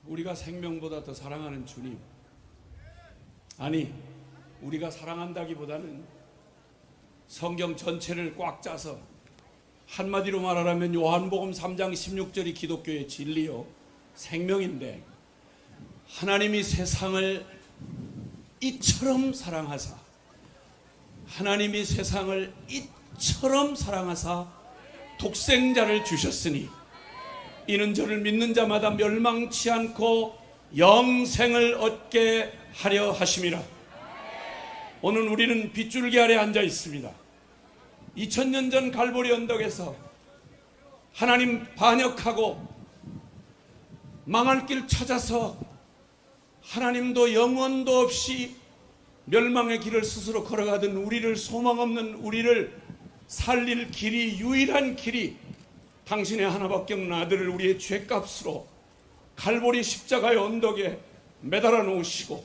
우리가 생명보다 더 사랑하는 주님, 아니 우리가 사랑한다기보다는 성경 전체를 꽉 짜서 한마디로 말하라면 요한복음 3장 16절이 기독교의 진리요 생명인데, 하나님이 세상을 이처럼 사랑하사, 하나님이 세상을 이처럼 사랑하사 독생자를 주셨으니 이는 저를 믿는 자마다 멸망치 않고 영생을 얻게 하려 하심이라. 오늘 우리는 빗줄기 아래 앉아 있습니다. 2000년 전 갈보리 언덕에서 하나님 반역하고 망할 길 찾아서 하나님도 영원도 없이 멸망의 길을 스스로 걸어가던 우리를, 소망 없는 우리를 살릴 길이, 유일한 길이 당신의 하나밖에 없는 아들을 우리의 죄값으로 갈보리 십자가의 언덕에 매달아 놓으시고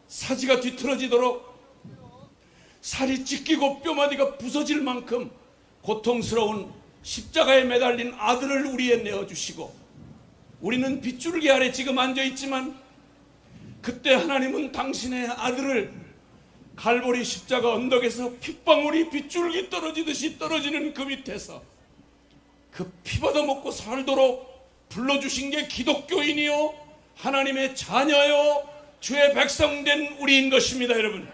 사지가 뒤틀어지도록 살이 찢기고 뼈마디가 부서질 만큼 고통스러운 십자가에 매달린 아들을 우리에 내어주시고, 우리는 빗줄기 아래 지금 앉아있지만 그때 하나님은 당신의 아들을 갈보리 십자가 언덕에서 핏방울이 빗줄기 떨어지듯이 떨어지는 그 밑에서 그 피 받아 먹고 살도록 불러주신 게 기독교인이요 하나님의 자녀요 주의 백성된 우리인 것입니다. 여러분,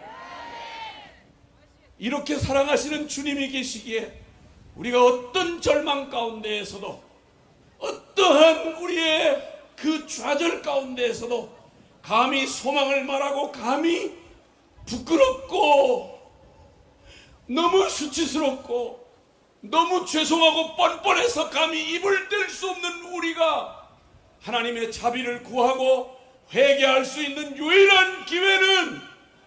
이렇게 사랑하시는 주님이 계시기에 우리가 어떤 절망 가운데에서도, 어떠한 우리의 그 좌절 가운데에서도 감히 소망을 말하고, 감히 부끄럽고 너무 수치스럽고 너무 죄송하고 뻔뻔해서 감히 입을 뗄 수 없는 우리가 하나님의 자비를 구하고 회개할 수 있는 유일한 기회는,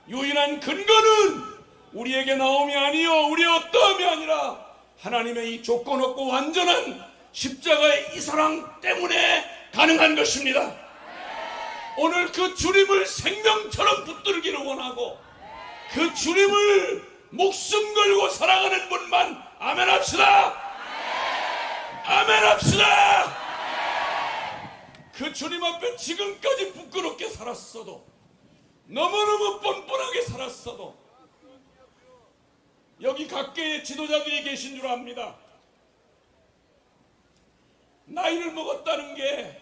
유일한 근거는 우리에게 나옴이 아니요 우리의 어떠함이 아니라 하나님의 이 조건 없고 완전한 십자가의 이 사랑 때문에 가능한 것입니다. 오늘 그 주님을 생명처럼 붙들기를 원하고 그 주님을 목숨 걸고 사랑하는 분만 아멘 합시다. 아멘 합시다. 그 주님 앞에 지금까지 부끄럽게 살았어도, 너무너무 뻔뻔하게 살았어도, 여기 각계의 지도자들이 계신 줄 압니다. 나이를 먹었다는 게,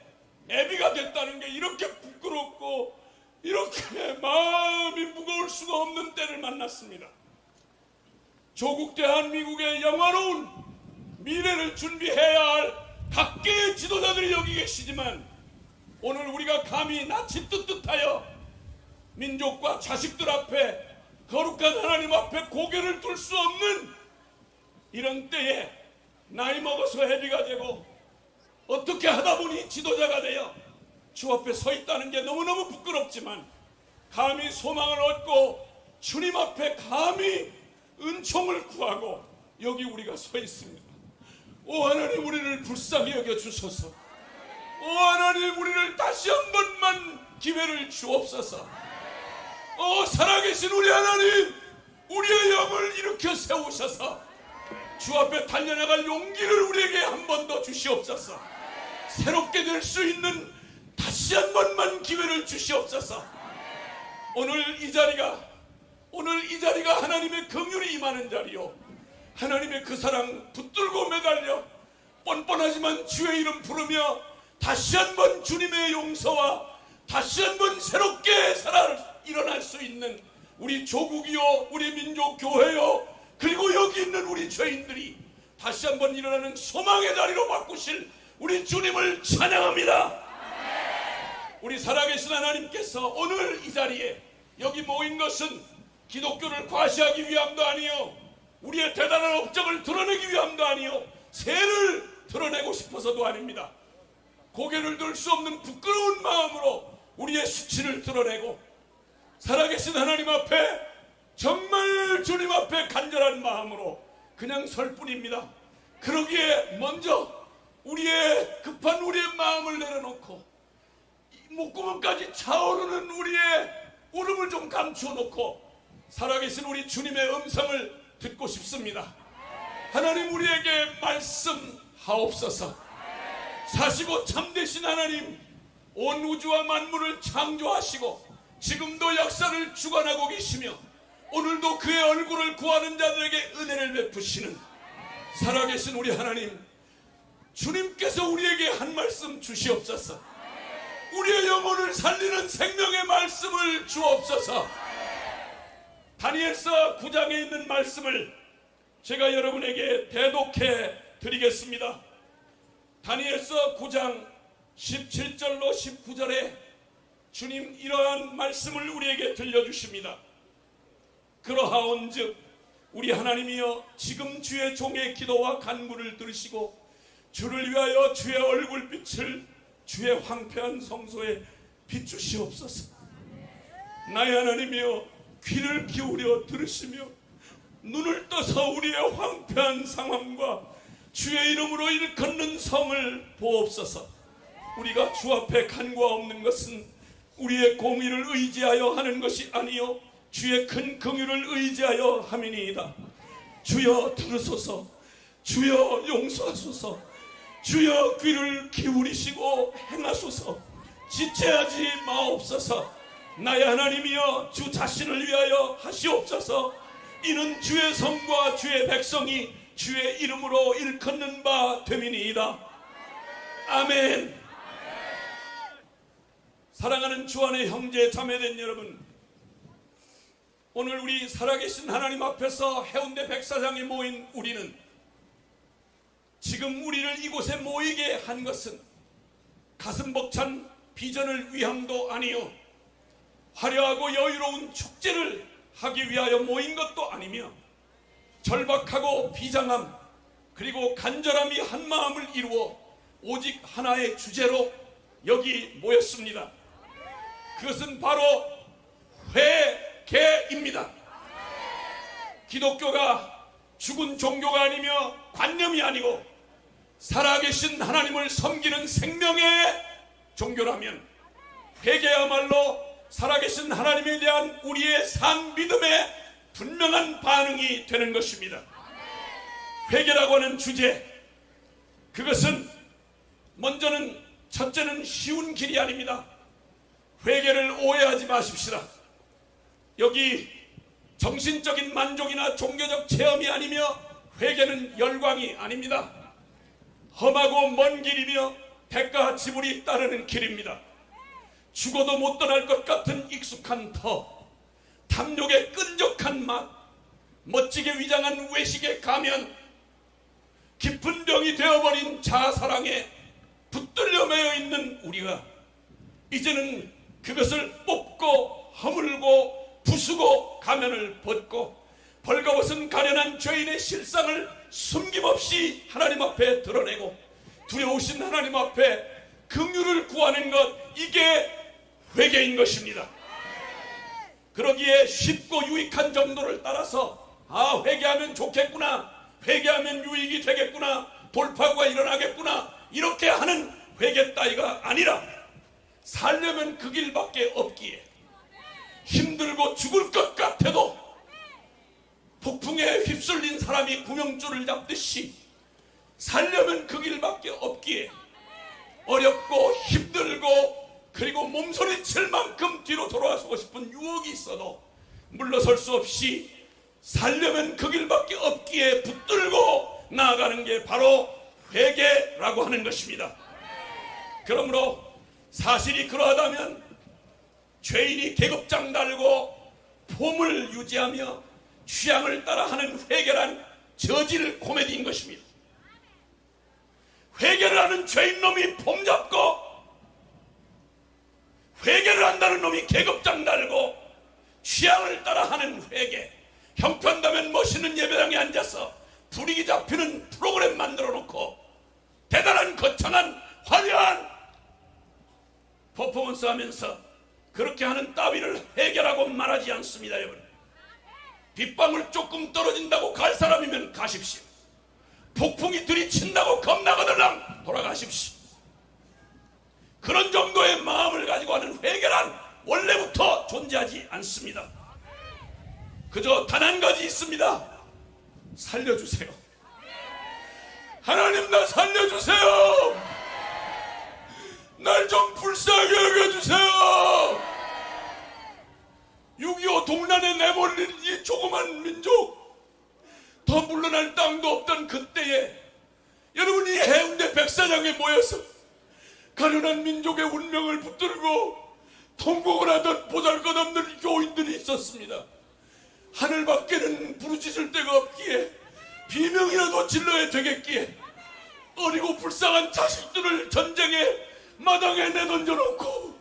애비가 됐다는 게 이렇게 부끄럽고 이렇게 마음이 무거울 수가 없는 때를 만났습니다. 조국 대한민국의 영화로운 미래를 준비해야 할 각계의 지도자들이 여기 계시지만, 오늘 우리가 감히 낯이 뜨뜻하여 민족과 자식들 앞에, 거룩한 하나님 앞에 고개를 들 수 없는 이런 때에 나이 먹어서 애비가 되고 어떻게 하다 보니 지도자가 되어 주 앞에 서 있다는 게 너무너무 부끄럽지만, 감히 소망을 얻고 주님 앞에 감히 은총을 구하고 여기 우리가 서 있습니다. 오 하나님, 우리를 불쌍히 여겨주소서. 오 하나님, 우리를 다시 한 번만 기회를 주옵소서. 오 살아계신 우리 하나님, 우리의 영을 일으켜 세우셔서 주 앞에 달려나갈 용기를 우리에게 한 번 더 주시옵소서. 새롭게 될 수 있는 다시 한 번만 기회를 주시옵소서. 오늘 이 자리가 하나님의 긍휼이 임하는 자리요, 하나님의 그 사랑 붙들고 매달려 뻔뻔하지만 주의 이름 부르며 다시 한 번 주님의 용서와 다시 한 번 새롭게 일어날 수 있는 우리 조국이요, 우리 민족 교회요, 그리고 여기 있는 우리 죄인들이 다시 한 번 일어나는 소망의 자리로 바꾸실 우리 주님을 찬양합니다. 우리 살아계신 하나님께서 오늘 이 자리에 여기 모인 것은 기독교를 과시하기 위함도 아니요, 우리의 대단한 업적을 드러내기 위함도 아니요, 새를 드러내고 싶어서도 아닙니다. 고개를 들 수 없는 부끄러운 마음으로 우리의 수치를 드러내고 살아계신 하나님 앞에, 정말 주님 앞에 간절한 마음으로 그냥 설 뿐입니다. 그러기에 먼저 우리의 급한 우리의 마음을 내려놓고 목구멍까지 차오르는 우리의 울음을 좀 감춰놓고 살아계신 우리 주님의 음성을 듣고 싶습니다. 하나님, 우리에게 말씀하옵소서. 사시고 참되신 하나님, 온 우주와 만물을 창조하시고 지금도 역사를 주관하고 계시며 오늘도 그의 얼굴을 구하는 자들에게 은혜를 베푸시는 살아계신 우리 하나님, 주님께서 우리에게 한 말씀 주시옵소서. 우리의 영혼을 살리는 생명의 말씀을 주옵소서. 다니엘서 9장에 있는 말씀을 제가 여러분에게 대독해 드리겠습니다. 다니엘서 9장 17절로 19절에 주님 이러한 말씀을 우리에게 들려주십니다. 그러하온즉 우리 하나님이여 지금 주의 종의 기도와 간구를 들으시고 주를 위하여 주의 얼굴빛을 주의 황폐한 성소에 비추시옵소서. 나의 하나님이여 귀를 기울여 들으시며 눈을 떠서 우리의 황폐한 상황과 주의 이름으로 일컫는 성을 보옵소서. 우리가 주 앞에 간구하옵는 것은 우리의 공의를 의지하여 하는 것이 아니요 주의 큰 긍휼을 의지하여 함이니이다. 주여 들으소서. 주여 용서하소서. 주여 귀를 기울이시고 행하소서. 지체하지 마옵소서. 나의 하나님이여 주 자신을 위하여 하시옵소서. 이는 주의 성과 주의 백성이 주의 이름으로 일컫는 바 됨이니이다. 아멘. 사랑하는 주 안의 형제 자매된 여러분, 오늘 우리 살아계신 하나님 앞에서 해운대 백사장에 모인 우리는 지금 우리를 이곳에 모이게 한 것은 가슴 벅찬 비전을 위함도 아니요 화려하고 여유로운 축제를 하기 위하여 모인 것도 아니며 절박하고 비장함 그리고 간절함이 한 마음을 이루어 오직 하나의 주제로 여기 모였습니다. 그것은 바로 회개입니다. 기독교가 죽은 종교가 아니며 관념이 아니고 살아계신 하나님을 섬기는 생명의 종교라면 회개야말로 살아계신 하나님에 대한 우리의 산 믿음의 분명한 반응이 되는 것입니다. 회개라고 하는 주제, 그것은 먼저는 첫째는 쉬운 길이 아닙니다. 회개를 오해하지 마십시다. 여기 정신적인 만족이나 종교적 체험이 아니며 회개는 열광이 아닙니다. 험하고 먼 길이며 대가 지불이 따르는 길입니다. 죽어도 못 떠날 것 같은 익숙한 터, 탐욕의 끈적한 맛, 멋지게 위장한 외식의 가면, 깊은 병이 되어버린 자아사랑에 붙들려 매여 있는 우리가 이제는 그것을 뽑고 허물고 부수고 가면을 벗고 벌거벗은 가련한 죄인의 실상을 숨김없이 하나님 앞에 드러내고 두려우신 하나님 앞에 긍휼을 구하는 것, 이게 회개인 것입니다. 그러기에 쉽고 유익한 정도를 따라서 회개하면 좋겠구나, 회개하면 유익이 되겠구나, 돌파구가 일어나겠구나, 이렇게 하는 회개 따위가 아니라 살려면 그 길밖에 없기에 힘들고 죽을 것 같아도 폭풍에 휩쓸린 사람이 구명줄을 잡듯이 살려면 그 길밖에 없기에 어렵고 힘들고 그리고 몸소리칠 만큼 뒤로 돌아서고 싶은 유혹이 있어도 물러설 수 없이 살려면 그 길밖에 없기에 붙들고 나아가는 게 바로 회개라고 하는 것입니다. 그러므로 사실이 그러하다면 죄인이 계급장 달고 폼을 유지하며 취향을 따라 하는 회개란 저질 코미디인 것입니다. 회개를 하는 죄인 놈이 폼 잡고 회개를 한다는 놈이 계급장 달고 취향을 따라 하는 회개, 형편다면 멋있는 예배당에 앉아서 분위기 잡히는 프로그램 만들어 놓고 대단한 거창한 화려한 퍼포먼스 하면서 그렇게 하는 따위를 회개라고 말하지 않습니다. 여러분, 빗방울 조금 떨어진다고 갈 사람이면 가십시오. 폭풍이 들이친다고 겁나거들랑 돌아가십시오. 그런 정도의 마음을 가지고 하는 회개란 원래부터 존재하지 않습니다. 그저 단 한 가지 있습니다. 살려주세요. 하나님, 나 살려주세요. 날 좀 불쌍히 백사장에 모여서 가련한 민족의 운명을 붙들고 통곡을 하던 보잘것없는 교인들이 있었습니다. 하늘밖에는 부르짖을 데가 없기에 비명이라도 질러야 되겠기에 어리고 불쌍한 자식들을 전쟁의 마당에 내던져놓고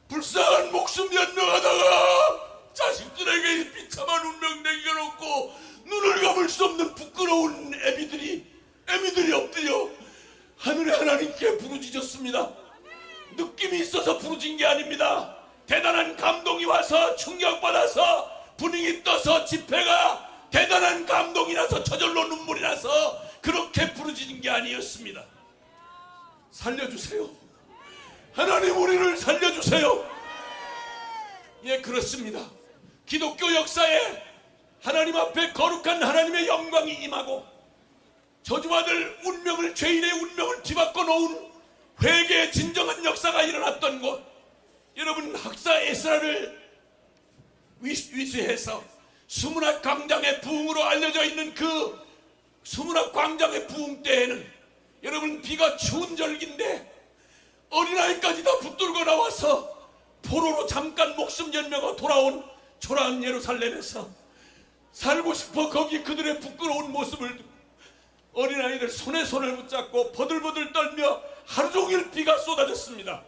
불쌍한 목숨 연명하다가 자식들에게 이 비참한 운명 남겨놓고 눈을 감을 수 없는 부끄러운 애미들이 엎드려 하늘의 하나님께 부르짖었습니다. 느낌이 있어서 부르짖은 게 아닙니다. 대단한 감동이 와서 충격받아서 분위기 떠서 집회가 대단한 감동이 나서 저절로 눈물이 나서 그렇게 부르짖은 게 아니었습니다. 살려주세요. 하나님, 우리를 살려주세요. 예, 그렇습니다. 기독교 역사에 하나님 앞에 거룩한 하나님의 영광이 임하고 저주받을 운명을, 죄인의 운명을 뒤바꿔 놓은 회개의 진정한 역사가 일어났던 곳, 여러분 학사 에스라를 위수해서 수문학 광장의 부흥으로 알려져 있는 그 수문학 광장의 부흥 때에는 여러분 비가 추운 절기인데 어린아이까지 다 붙들고 나와서 포로로 잠깐 목숨 연명하고 돌아온 초라한 예루살렘에서 살고 싶어 거기 그들의 부끄러운 모습을 두고 어린아이들 손에 손을 붙잡고 버들버들 떨며 하루 종일 비가 쏟아졌습니다.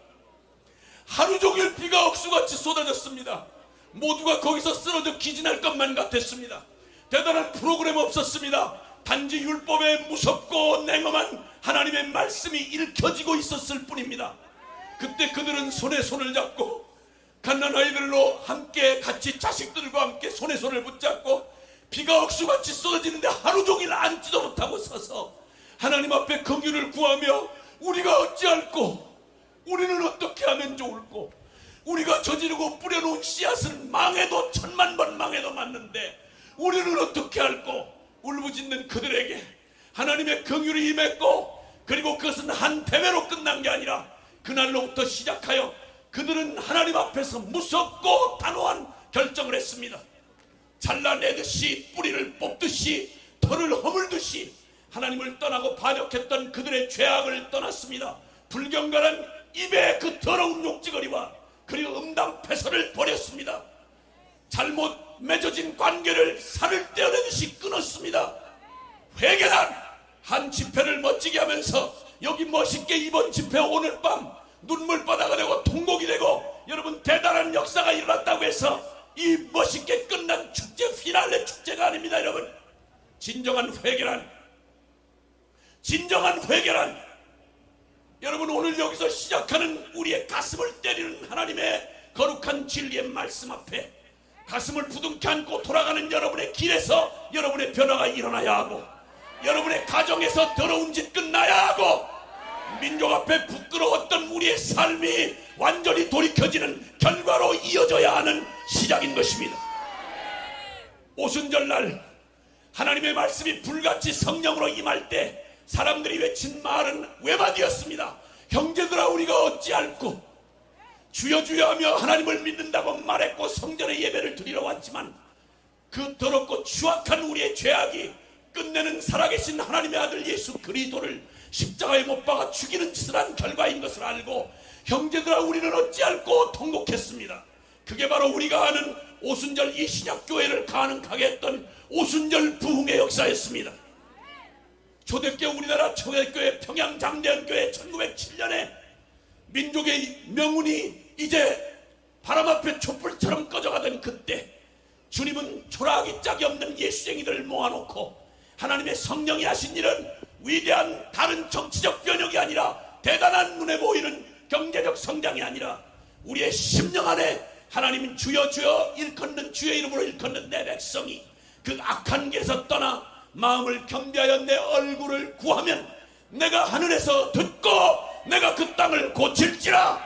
하루 종일 비가 억수같이 쏟아졌습니다. 모두가 거기서 쓰러져 기진할 것만 같았습니다. 대단한 프로그램 없었습니다. 단지 율법에 무섭고 냉엄한 하나님의 말씀이 읽혀지고 있었을 뿐입니다. 그때 그들은 손에 손을 잡고 갓난아이들로 함께 같이 자식들과 함께 손에 손을 붙잡고 비가 억수같이 쏟아지는데 하루 종일 앉지도 못하고 서서 하나님 앞에 긍휼을 구하며 우리가 어찌할꼬, 우리는 어떻게 하면 좋을꼬, 우리가 저지르고 뿌려놓은 씨앗은 망해도 10,000,000번 망해도 맞는데 우리는 어떻게 할꼬, 울부짖는 그들에게 하나님의 긍휼이 임했고, 그리고 그것은 한 대회로 끝난 게 아니라 그날로부터 시작하여 그들은 하나님 앞에서 무섭고 단호한 결정을 했습니다. 잘라내듯이 뿌리를 뽑듯이 털을 허물듯이 하나님을 떠나고 반역했던 그들의 죄악을 떠났습니다. 불경건한 입의 그 더러운 욕지거리와 그리고 음담패설을 버렸습니다. 잘못 맺어진 관계를 살을 떼어내듯이 끊었습니다. 회개란 한 집회를 멋지게 하면서 여기 멋있게 이번 집회 오늘 밤 눈물바다가 되고 통곡이 되고 여러분 대단한 역사가 일어났다고 해서 이 멋있게 끝난 축제 피날레 축제가 아닙니다. 여러분, 진정한 회개란 여러분 오늘 여기서 시작하는 우리의 가슴을 때리는 하나님의 거룩한 진리의 말씀 앞에 가슴을 부둥켜 안고 돌아가는 여러분의 길에서 여러분의 변화가 일어나야 하고 여러분의 가정에서 더러운 짓 끝나야 하고 민족 앞에 부끄러웠던 우리의 삶이 완전히 돌이켜지는 결과로 이어져야 하는 시작인 것입니다. 오순절날 하나님의 말씀이 불같이 성령으로 임할 때 사람들이 외친 말은 외마디였습니다. 형제들아, 우리가 어찌할꼬, 주여 주여 하며 하나님을 믿는다고 말했고 성전에 예배를 드리러 왔지만 그 더럽고 추악한 우리의 죄악이 끝내는 살아계신 하나님의 아들 예수 그리스도를 십자가에 못 박아 죽이는 짓을 한 결과인 것을 알고 형제들아 우리는 어찌할꼬 통곡했습니다. 그게 바로 우리가 아는 오순절 이 신약교회를 가능하게 했던 오순절 부흥의 역사였습니다. 초대교회, 우리나라 초대교회 평양장대연교회 1907년에 민족의 명운이 이제 바람 앞에 촛불처럼 꺼져가던 그때 주님은 초라하기 짝이 없는 예수쟁이들을 모아놓고 하나님의 성령이 하신 일은 위대한 다른 정치적 변혁이 아니라 대단한 눈에 보이는 경제적 성장이 아니라 우리의 심령 안에 하나님은 주여 주여 일컫는 주의 이름으로 일컫는 내 백성이 그 악한 길에서 떠나 마음을 겸비하여 내 얼굴을 구하면 내가 하늘에서 듣고 내가 그 땅을 고칠지라.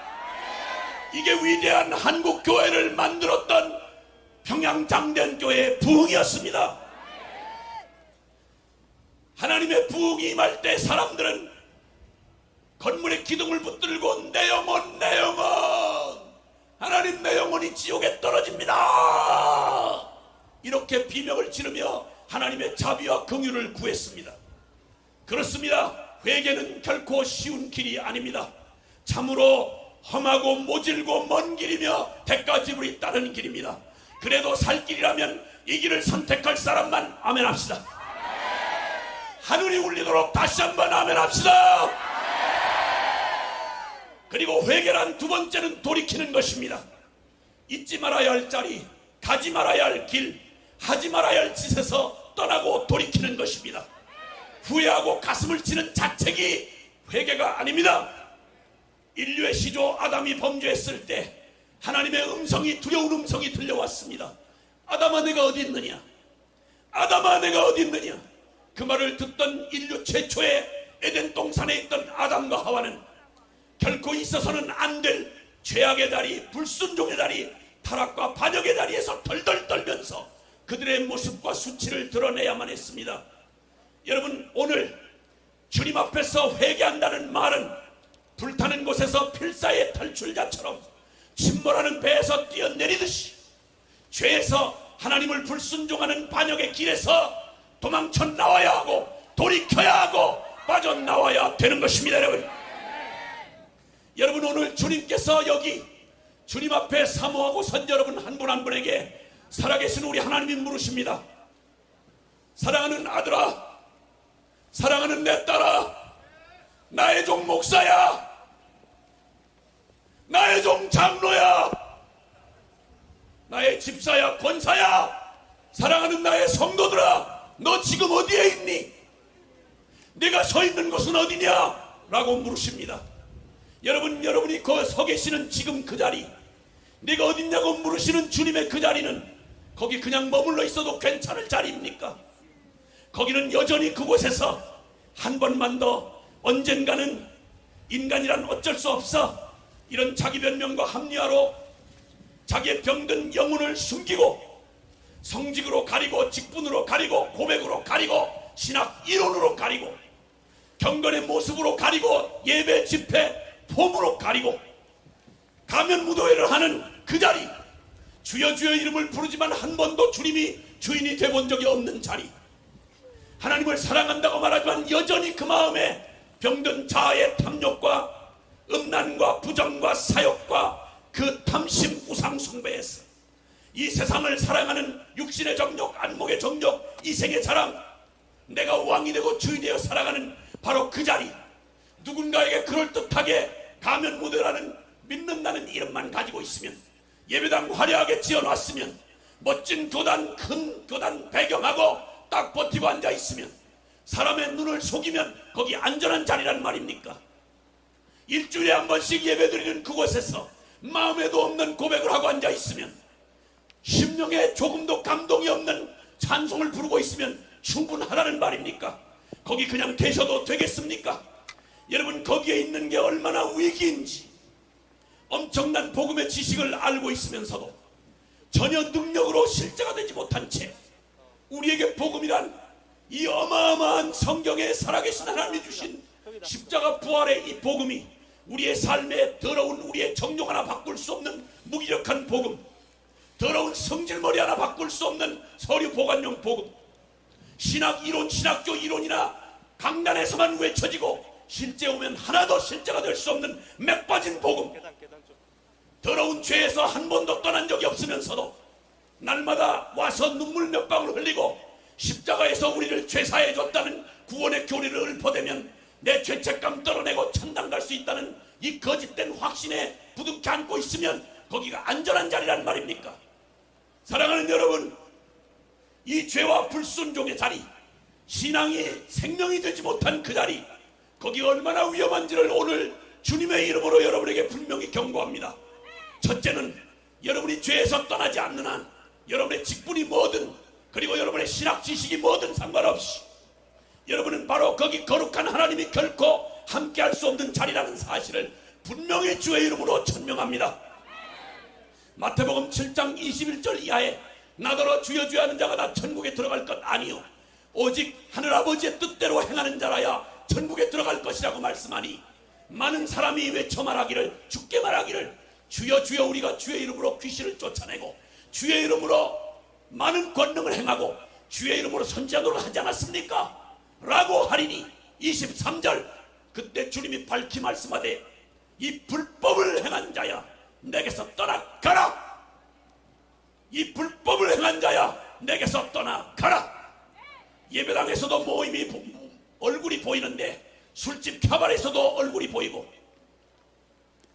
이게 위대한 한국교회를 만들었던 평양장대연교회의 부흥이었습니다. 하나님의 부흥이 임할 때 사람들은 건물의 기둥을 붙들고 내 영혼 내 영혼, 하나님 내 영혼이 지옥에 떨어집니다, 이렇게 비명을 지르며 하나님의 자비와 긍휼을 구했습니다. 그렇습니다. 회개는 결코 쉬운 길이 아닙니다. 참으로 험하고 모질고 먼 길이며 대가지불이 따르는 길입니다. 그래도 살 길이라면 이 길을 선택할 사람만 아멘 합시다. 하늘이 울리도록 다시 한번 아멘 합시다. 그리고 회개란 두 번째는 돌이키는 것입니다. 잊지 말아야 할 자리, 가지 말아야 할 길, 하지 말아야 할 짓에서 떠나고 돌이키는 것입니다. 후회하고 가슴을 치는 자책이 회개가 아닙니다. 인류의 시조 아담이 범죄했을 때 하나님의 음성이, 두려운 음성이 들려왔습니다. 아담아 내가 어디 있느냐, 아담아 내가 어디 있느냐. 그 말을 듣던 인류 최초의 에덴 동산에 있던 아담과 하와는 결코 있어서는 안 될 죄악의 다리, 불순종의 다리, 타락과 반역의 다리에서 덜덜 떨면서 그들의 모습과 수치를 드러내야만 했습니다. 여러분, 오늘 주님 앞에서 회개한다는 말은 불타는 곳에서 필사의 탈출자처럼 침몰하는 배에서 뛰어내리듯이 죄에서 하나님을 불순종하는 반역의 길에서 도망쳐 나와야 하고 돌이켜야 하고 빠져나와야 되는 것입니다. 여러분, 오늘 주님께서 여기 주님 앞에 사모하고 선 여러분 한 분 한 분에게 살아계신 우리 하나님이 물으십니다. 사랑하는 아들아, 사랑하는 내 딸아, 나의 종 목사야, 나의 종 장로야, 나의 집사야, 권사야, 사랑하는 나의 성도들아, 너 지금 어디에 있니? 네가 서 있는 곳은 어디냐? 라고 물으십니다. 여러분이 그 서 계시는 지금 그 자리, 네가 어딨냐고 물으시는 주님의 그 자리는 거기 그냥 머물러 있어도 괜찮을 자리입니까? 거기는 여전히 그곳에서 한 번만 더 언젠가는 인간이란 어쩔 수 없어 이런 자기 변명과 합리화로 자기의 병든 영혼을 숨기고 성직으로 가리고 직분으로 가리고 고백으로 가리고 신학 이론으로 가리고 경건의 모습으로 가리고 예배 집회 폼으로 가리고 가면 무도회를 하는 그 자리, 주여 주여 이름을 부르지만 한 번도 주님이 주인이 돼본 적이 없는 자리, 하나님을 사랑한다고 말하지만 여전히 그 마음에 병든 자아의 탐욕과 음란과 부정과 사욕과 그 탐심 우상 숭배에서 이 세상을 사랑하는 육신의 정욕, 안목의 정욕, 이생의 자랑, 내가 왕이 되고 주인이 되어 살아가는 바로 그 자리, 누군가에게 그럴듯하게 가면 무대라는 믿는다는 이름만 가지고 있으면, 예배당 화려하게 지어놨으면, 멋진 교단, 큰 교단 배경하고 딱 버티고 앉아있으면, 사람의 눈을 속이면 거기 안전한 자리란 말입니까? 일주일에 한 번씩 예배드리는 그곳에서 마음에도 없는 고백을 하고 앉아있으면, 심령에 조금도 감동이 없는 찬송을 부르고 있으면 충분하다는 말입니까? 거기 그냥 계셔도 되겠습니까? 여러분, 거기에 있는 게 얼마나 위기인지, 엄청난 복음의 지식을 알고 있으면서도 전혀 능력으로 실제가 되지 못한 채 우리에게 복음이란 이 어마어마한 성경에 살아계신 하나님이 주신 십자가 부활의 이 복음이 우리의 삶에 더러운 우리의 정욕 하나 바꿀 수 없는 무기력한 복음, 더러운 성질머리 하나 바꿀 수 없는 서류 보관용 복음, 신학 이론, 신학교 이론이나 강단에서만 외쳐지고 실제 오면 하나도 실제가 될 수 없는 맥 빠진 복음, 더러운 죄에서 한 번도 떠난 적이 없으면서도 날마다 와서 눈물 몇 방울 흘리고 십자가에서 우리를 죄사해 줬다는 구원의 교리를 읊어대면 내 죄책감 떨어내고 천당 갈 수 있다는 이 거짓된 확신에 부둥켜 안고 있으면 거기가 안전한 자리란 말입니까? 사랑하는 여러분, 이 죄와 불순종의 자리, 신앙이 생명이 되지 못한 그 자리, 거기 얼마나 위험한지를 오늘 주님의 이름으로 여러분에게 분명히 경고합니다. 첫째는 여러분이 죄에서 떠나지 않는 한 여러분의 직분이 뭐든, 그리고 여러분의 신학 지식이 뭐든 상관없이 여러분은 바로 거기 거룩한 하나님이 결코 함께할 수 없는 자리라는 사실을 분명히 주의 이름으로 천명합니다. 마태복음 7장 21절 이하에 나더러 주여 주여 하는 자가 다 천국에 들어갈 것 아니요 오직 하늘아버지의 뜻대로 행하는 자라야 천국에 들어갈 것이라고 말씀하니, 많은 사람이 외쳐 말하기를, 죽게 말하기를, 주여 주여 우리가 주의 이름으로 귀신을 쫓아내고 주의 이름으로 많은 권능을 행하고 주의 이름으로 선지자노를 하지 않았습니까? 라고 하리니 23절 그때 주님이 밝히 말씀하되 이 불법을 행한 자야 내게서 떠나가라. 이 불법을 행한 자야 내게서 떠나가라. 예배당에서도 모임이 얼굴이 보이는데 술집 캬바레에서도 얼굴이 보이고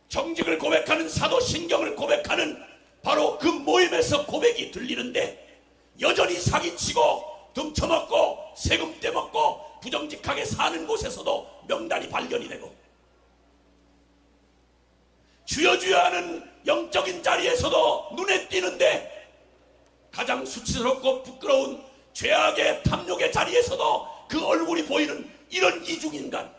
정직을 고백하는 사도신경을 고백하는 바로 그 모임에서 고백이 들리는데 여전히 사기치고 등쳐먹고 세금 떼먹고 부정직하게 사는 곳에서도 명단이 발견이 되고 주여 주여 하는 영적인 자리에서도 눈에 띄는데 가장 수치스럽고 부끄러운 죄악의 탐욕의 자리에서도 그 얼굴이 보이는 이런 이중인간,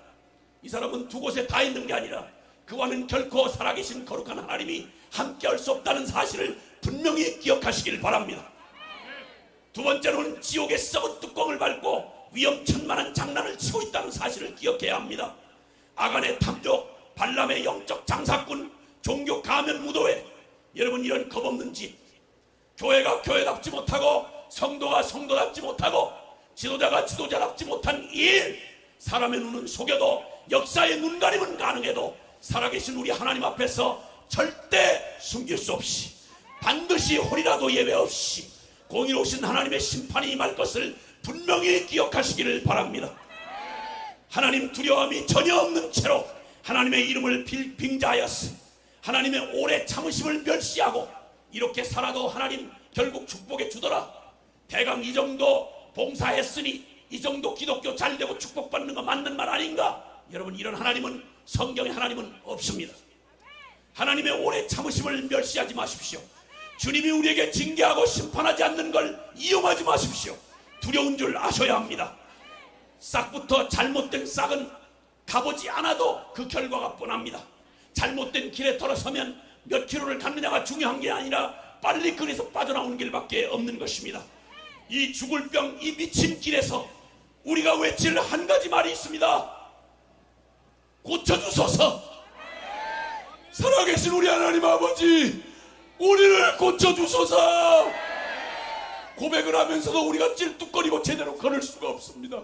이 사람은 두 곳에 다 있는 게 아니라 그와는 결코 살아계신 거룩한 하나님이 함께할 수 없다는 사실을 분명히 기억하시길 바랍니다. 두 번째로는 지옥의 썩은 뚜껑을 밟고 위험천만한 장난을 치고 있다는 사실을 기억해야 합니다. 아간의 탐욕, 발람의 영적 장사꾼, 종교 가면 무도회, 여러분 이런 겁없는 짓, 교회가 교회답지 못하고 성도가 성도답지 못하고 지도자가 지도자답지 못한 일, 사람의 눈은 속여도 역사의 눈가림은 가능해도 살아계신 우리 하나님 앞에서 절대 숨길 수 없이 반드시 홀이라도 예외 없이 공의로우신 하나님의 심판이 임할 것을 분명히 기억하시기를 바랍니다. 하나님 두려움이 전혀 없는 채로 하나님의 이름을 빙자하였으 하나님의 오래 참으심을 멸시하고 이렇게 살아도 하나님 결국 축복해 주더라. 대강 이 정도 봉사했으니 이 정도 기독교 잘되고 축복받는 거 맞는 말 아닌가? 여러분 이런 하나님은 성경에 하나님은 없습니다. 하나님의 오래 참으심을 멸시하지 마십시오. 주님이 우리에게 징계하고 심판하지 않는 걸 이용하지 마십시오. 두려운 줄 아셔야 합니다. 싹부터 잘못된 싹은 가보지 않아도 그 결과가 뻔합니다. 잘못된 길에 돌아서면 몇 킬로를 갔느냐가 중요한 게 아니라 빨리 거기서 빠져나오는 길밖에 없는 것입니다. 이 죽을 병, 이 미친 길에서 우리가 외칠 한 가지 말이 있습니다. 고쳐주소서. 살아계신 우리 하나님 아버지, 우리를 고쳐주소서. 고백을 하면서도 우리가 찔뚝거리고 제대로 걸을 수가 없습니다.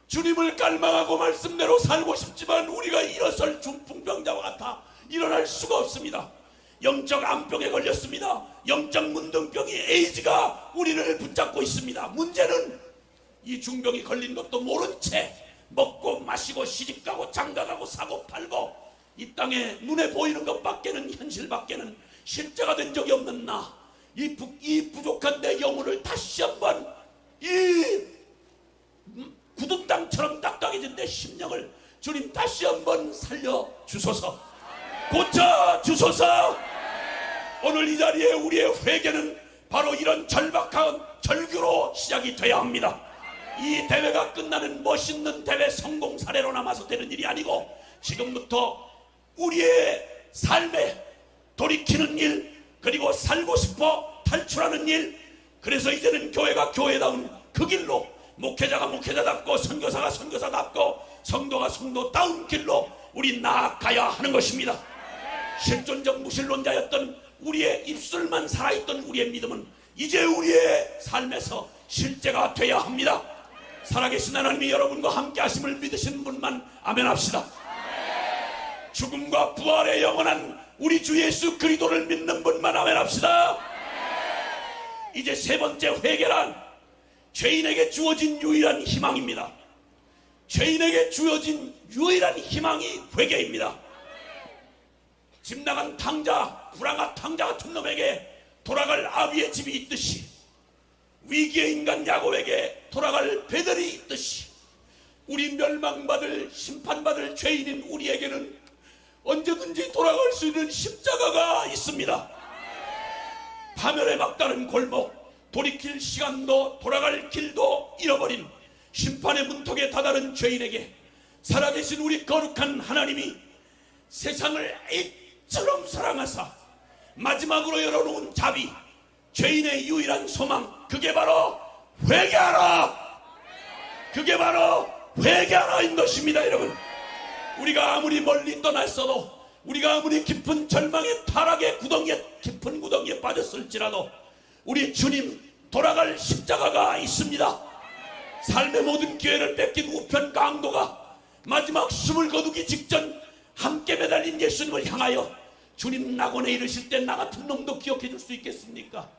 주님을 깔망하고 말씀대로 살고 싶지만 우리가 일어설 중풍병자와 같아 일어날 수가 없습니다. 영적 암병에 걸렸습니다. 영적 문둥병이 에이즈가 우리를 붙잡고 있습니다. 문제는 이 중병이 걸린 것도 모른 채 먹고 마시고 시집가고 장가가고 사고 팔고 이 땅에 눈에 보이는 것밖에는 현실밖에는 실제가 된 적이 없는 나, 이 부족한 내 영혼을 다시 한번 이 구둔당처럼 딱딱해진 내 심령을 주님 다시 한번 살려주소서. 고쳐주소서. 오늘 이 자리에 우리의 회개는 바로 이런 절박한 절규로 시작이 돼야 합니다. 이 대회가 끝나는 멋있는 대회 성공 사례로 남아서 되는 일이 아니고 지금부터 우리의 삶에 돌이키는 일, 그리고 살고 싶어 탈출하는 일, 그래서 이제는 교회가 교회다운 그 길로, 목회자가 목회자답고 선교사가 선교사답고 성도가 성도다운 길로 우리 나아가야 하는 것입니다. 실존적 무신론자였던 우리의 입술만 살아있던 우리의 믿음은 이제 우리의 삶에서 실제가 되어야 합니다. 살아계신 하나님이 여러분과 함께 하심을 믿으시는 분만 아멘 합시다. 죽음과 부활의 영원한 우리 주 예수 그리스도를 믿는 분만 아멘 합시다. 이제 세 번째 회개란 죄인에게 주어진 유일한 희망입니다. 죄인에게 주어진 유일한 희망이 회개입니다. 집 나간 탕자, 불황한 탕자 같은 놈에게 돌아갈 아비의 집이 있듯이 위기의 인간 야곱에게 돌아갈 베델이 있듯이 우리 멸망받을 심판받을 죄인인 우리에게는 언제든지 돌아갈 수 있는 십자가가 있습니다. 파멸에 막다른 골목, 돌이킬 시간도 돌아갈 길도 잃어버린 심판의 문턱에 다다른 죄인에게 살아계신 우리 거룩한 하나님이 세상을 이처럼 사랑하사 마지막으로 열어놓은 자비, 죄인의 유일한 소망, 그게 바로 회개하라. 그게 바로 회개하라인 것입니다. 여러분, 우리가 아무리 멀리 떠났어도, 우리가 아무리 깊은 절망의 타락의 구덩이에, 깊은 구덩이에 빠졌을지라도 우리 주님 돌아갈 십자가가 있습니다. 삶의 모든 기회를 뺏긴 우편 강도가 마지막 숨을 거두기 직전 함께 매달린 예수님을 향하여 주님 낙원에 이르실 때 나 같은 놈도 기억해 줄 수 있겠습니까?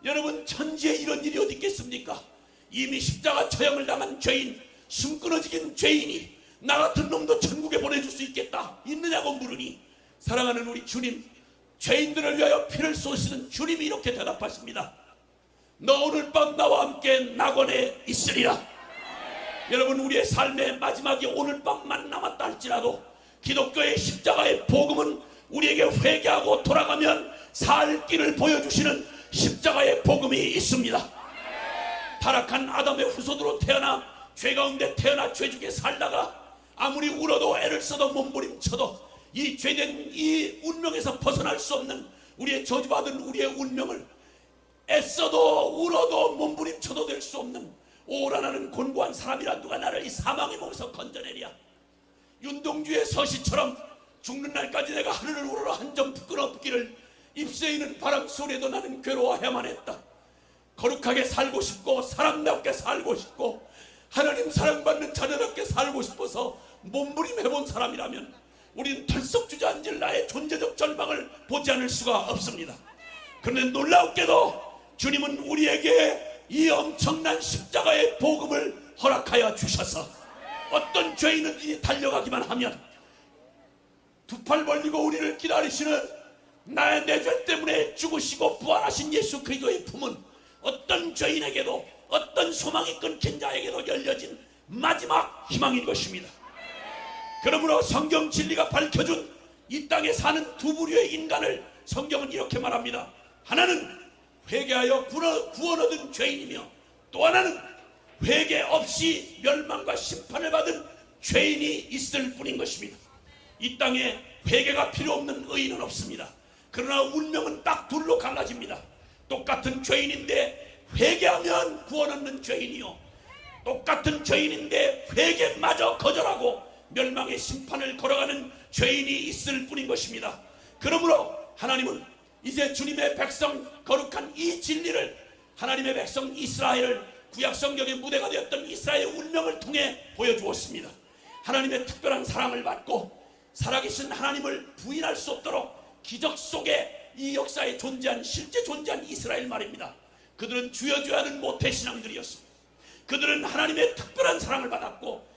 여러분, 천지에 이런 일이 어디 있겠습니까? 이미 십자가 처형을 당한 죄인, 숨 끊어지긴 죄인이 나 같은 놈도 천국에 보내줄 수 있겠다 있느냐고 물으니 사랑하는 우리 주님, 죄인들을 위하여 피를 쏘시는 주님이 이렇게 대답하십니다. 너 오늘 밤 나와 함께 낙원에 있으리라. 여러분, 우리의 삶의 마지막이 오늘 밤만 남았다 할지라도 기독교의 십자가의 복음은 우리에게 회개하고 돌아가면 살 길을 보여주시는 십자가의 복음이 있습니다. 타락한 아담의 후손으로 태어나 죄 가운데 태어나 죄 중에 살다가 아무리 울어도 애를 써도 몸부림쳐도 이 죄된 이 운명에서 벗어날 수 없는 우리의 저주받은 우리의 운명을 애써도 울어도 몸부림쳐도 될 수 없는 오라나는 곤고한 사람이라 누가 나를 이 사망의 몸에서 건져내랴. 윤동주의 서시처럼 죽는 날까지 내가 하늘을 우러러 한 점 부끄럽기를 입새에 있는 바람 소리에도 나는 괴로워해야만 했다. 거룩하게 살고 싶고 사람답게 살고 싶고 하나님 사랑받는 자녀답게 살고 싶어서 몸부림해본 사람이라면 우린 털썩 주저앉을 나의 존재적 절망을 보지 않을 수가 없습니다. 그런데 놀랍게도 주님은 우리에게 이 엄청난 십자가의 복음을 허락하여 주셔서 어떤 죄인은 달려가기만 하면 두 팔 벌리고 우리를 기다리시는 나의 내 죄 때문에 죽으시고 부활하신 예수 그리스도의 품은 어떤 죄인에게도 어떤 소망이 끊긴 자에게도 열려진 마지막 희망인 것입니다. 그러므로 성경 진리가 밝혀준 이 땅에 사는 두 부류의 인간을 성경은 이렇게 말합니다. 하나는 회개하여 구원 얻은 죄인이며 또 하나는 회개 없이 멸망과 심판을 받은 죄인이 있을 뿐인 것입니다. 이 땅에 회개가 필요 없는 의인은 없습니다. 그러나 운명은 딱 둘로 갈라집니다. 똑같은 죄인인데 회개하면 구원 얻는 죄인이요, 똑같은 죄인인데 회개마저 거절하고 멸망의 심판을 걸어가는 죄인이 있을 뿐인 것입니다. 그러므로 하나님은 이제 주님의 백성 거룩한 이 진리를 하나님의 백성 이스라엘을 구약성경의 무대가 되었던 이스라엘의 운명을 통해 보여주었습니다. 하나님의 특별한 사랑을 받고 살아계신 하나님을 부인할 수 없도록 기적 속에 이 역사에 존재한 실제 존재한 이스라엘 말입니다. 그들은 주여주여하는 모태신앙들이었습니다. 그들은 하나님의 특별한 사랑을 받았고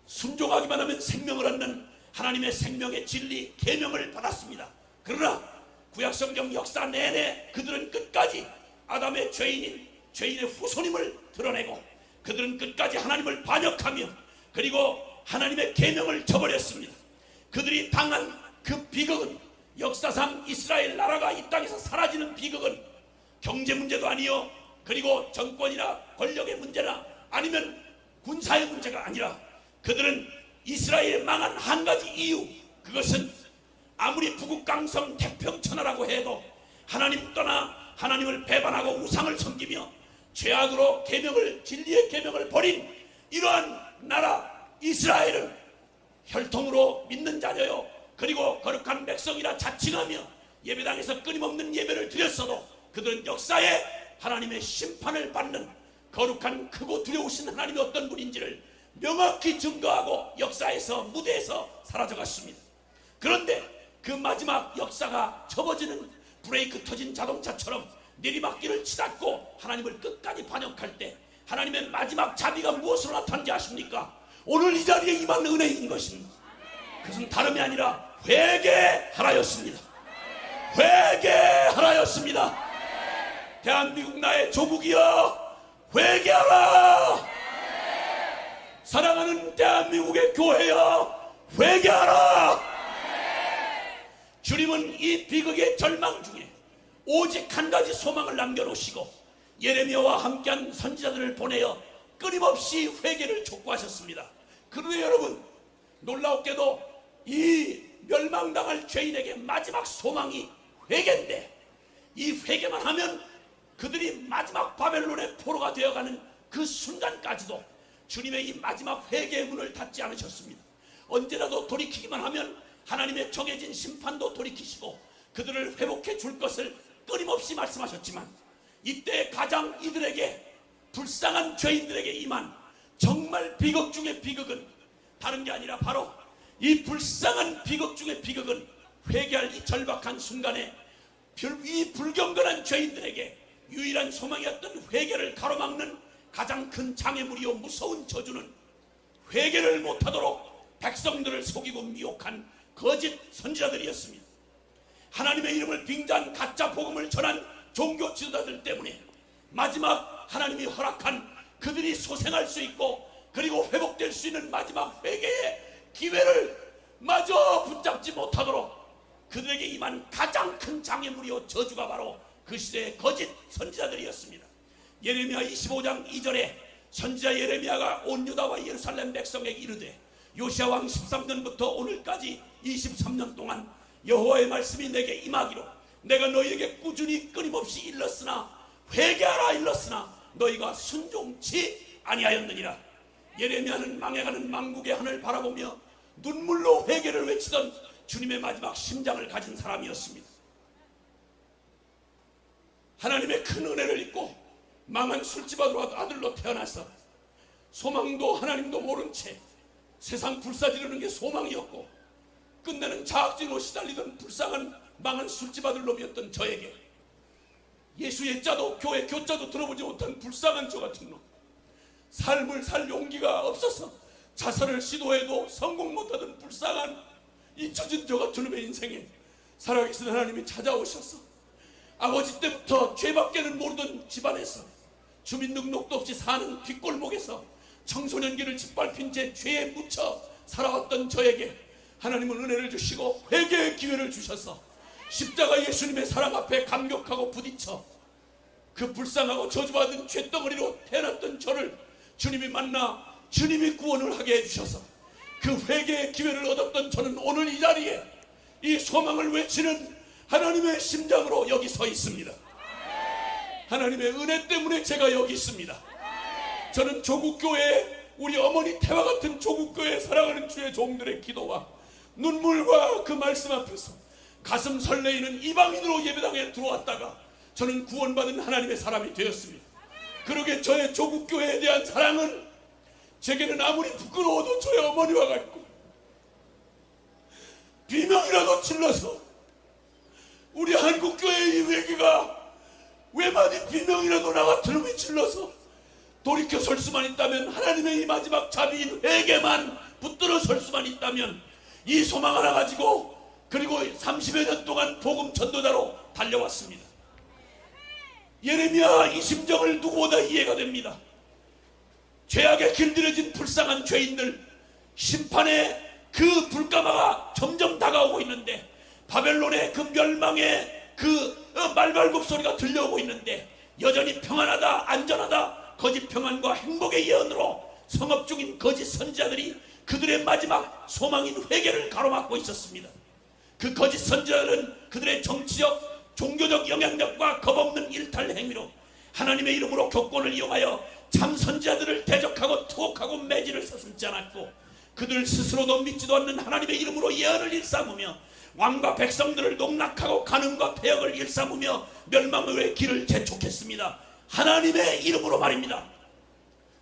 순종하기만 하면 생명을 얻는 하나님의 생명의 진리 계명을 받았습니다. 그러나 구약성경 역사 내내 그들은 끝까지 아담의 죄인의 후손임을 드러내고 그들은 끝까지 하나님을 반역하며 그리고 하나님의 계명을 저버렸습니다. 그들이 당한 그 비극은 역사상 이스라엘 나라가 이 땅에서 사라지는 비극은 경제 문제도 아니요, 그리고 정권이나 권력의 문제나 아니면 군사의 문제가 아니라 그들은 이스라엘이 망한 한 가지 이유, 그것은 아무리 부국강성 태평천하라고 해도 하나님 떠나 하나님을 배반하고 우상을 섬기며 죄악으로 계명을 진리의 계명을 버린 이러한 나라 이스라엘은 혈통으로 믿는 자녀요 그리고 거룩한 백성이라 자칭하며 예배당에서 끊임없는 예배를 드렸어도 그들은 역사에 하나님의 심판을 받는 거룩한 크고 두려우신 하나님이 어떤 분인지를 명확히 증거하고 역사에서 무대에서 사라져갔습니다. 그런데 그 마지막 역사가 접어지는 브레이크 터진 자동차처럼 내리막길을 치닫고 하나님을 끝까지 반역할 때 하나님의 마지막 자비가 무엇으로 나타난지 아십니까? 오늘 이 자리에 임한 은혜인 것입니다. 그것은 다름이 아니라 회개하라였습니다. 회개하라였습니다. 대한민국 나의 조국이여 회개하라. 사랑하는 대한민국의 교회여 회개하라. 주님은 이 비극의 절망 중에 오직 한 가지 소망을 남겨놓으시고 예레미야와 함께한 선지자들을 보내어 끊임없이 회개를 촉구하셨습니다. 그런데 여러분, 놀라웠게도 이 멸망당할 죄인에게 마지막 소망이 회개인데 이 회개만 하면 그들이 마지막 바벨론의 포로가 되어가는 그 순간까지도 주님의 이 마지막 회개의 문을 닫지 않으셨습니다. 언제라도 돌이키기만 하면 하나님의 정해진 심판도 돌이키시고 그들을 회복해 줄 것을 끊임없이 말씀하셨지만 이때 가장 이들에게 불쌍한 죄인들에게 임한 정말 비극 중의 비극은 다른 게 아니라 바로 이 불쌍한 비극 중의 비극은 회개할 이 절박한 순간에 이 불경건한 죄인들에게 유일한 소망이었던 회개를 가로막는 가장 큰 장애물이요 무서운 저주는 회개를 못하도록 백성들을 속이고 미혹한 거짓 선지자들이었습니다. 하나님의 이름을 빙자한 가짜 복음을 전한 종교 지도자들 때문에 마지막 하나님이 허락한 그들이 소생할 수 있고 그리고 회복될 수 있는 마지막 회개의 기회를 마저 붙잡지 못하도록 그들에게 임한 가장 큰 장애물이요 저주가 바로 그 시대의 거짓 선지자들이었습니다. 예레미야 25장 2절에 선지자 예레미야가 온 유다와 예루살렘 백성에게 이르되 요시야 왕 13년부터 오늘까지 23년 동안 여호와의 말씀이 내게 임하기로 내가 너희에게 꾸준히 끊임없이 일렀으나 회개하라 일렀으나 너희가 순종치 아니하였느니라. 예레미야는 망해가는 망국의 하늘을 바라보며 눈물로 회개를 외치던 주님의 마지막 심장을 가진 사람이었습니다. 하나님의 큰 은혜를 입고 망한 술집 아들로 태어나서 소망도 하나님도 모른 채 세상 불사지르는 게 소망이었고 끝내는 자학진으로 시달리던 불쌍한 망한 술집 아들 놈이었던 저에게 예수의 자도 교회 교자도 들어보지 못한 불쌍한 저 같은 놈, 삶을 살 용기가 없어서 자살을 시도해도 성공 못하던 불쌍한 잊혀진 저 같은 놈의 인생에 살아계신 하나님이 찾아오셔서 아버지 때부터 죄밖에는 모르던 집안에서 주민등록도 없이 사는 뒷골목에서 청소년기를 짓밟힌 채 죄에 묻혀 살아왔던 저에게 하나님은 은혜를 주시고 회개의 기회를 주셔서 십자가 예수님의 사랑 앞에 감격하고 부딪혀 그 불쌍하고 저주받은 죄덩어리로 태어났던 저를 주님이 만나 주님이 구원을 하게 해주셔서 그 회개의 기회를 얻었던 저는 오늘 이 자리에 이 소망을 외치는 하나님의 심장으로 여기 서 있습니다. 하나님의 은혜 때문에 제가 여기 있습니다. 저는 조국교회 우리 어머니 태와 같은 조국교회 사랑하는 주의 종들의 기도와 눈물과 그 말씀 앞에서 가슴 설레이는 이방인으로 예배당에 들어왔다가 저는 구원받은 하나님의 사람이 되었습니다. 그러게 저의 조국교회에 대한 사랑은 제게는 아무리 부끄러워도 저의 어머니와 같고 비명이라도 질러서 우리 한국교회의 이 회개가 외마디 비명이라도 나 같은 놈이 질러서 돌이켜 설 수만 있다면 하나님의 이 마지막 자비인 회개만 붙들어 설 수만 있다면 이 소망 하나 가지고 그리고 30여 년 동안 복음 전도자로 달려왔습니다. 예레미야 이 심정을 누구보다 이해가 됩니다. 죄악에 길들여진 불쌍한 죄인들 심판의 그 불가마가 점점 다가오고 있는데 바벨론의 그 멸망의 그 말발굽 소리가 들려오고 있는데 여전히 평안하다 안전하다 거짓 평안과 행복의 예언으로 성업 중인 거짓 선지자들이 그들의 마지막 소망인 회개를 가로막고 있었습니다. 그 거짓 선지자들은 그들의 정치적 종교적 영향력과 겁없는 일탈 행위로 하나님의 이름으로 교권을 이용하여 참 선지자들을 대적하고 투옥하고 매질을 서슴지 않았고 그들 스스로도 믿지도 않는 하나님의 이름으로 예언을 일삼으며 왕과 백성들을 농락하고 간음과 폐역을 일삼으며 멸망의 길을 재촉했습니다. 하나님의 이름으로 말입니다.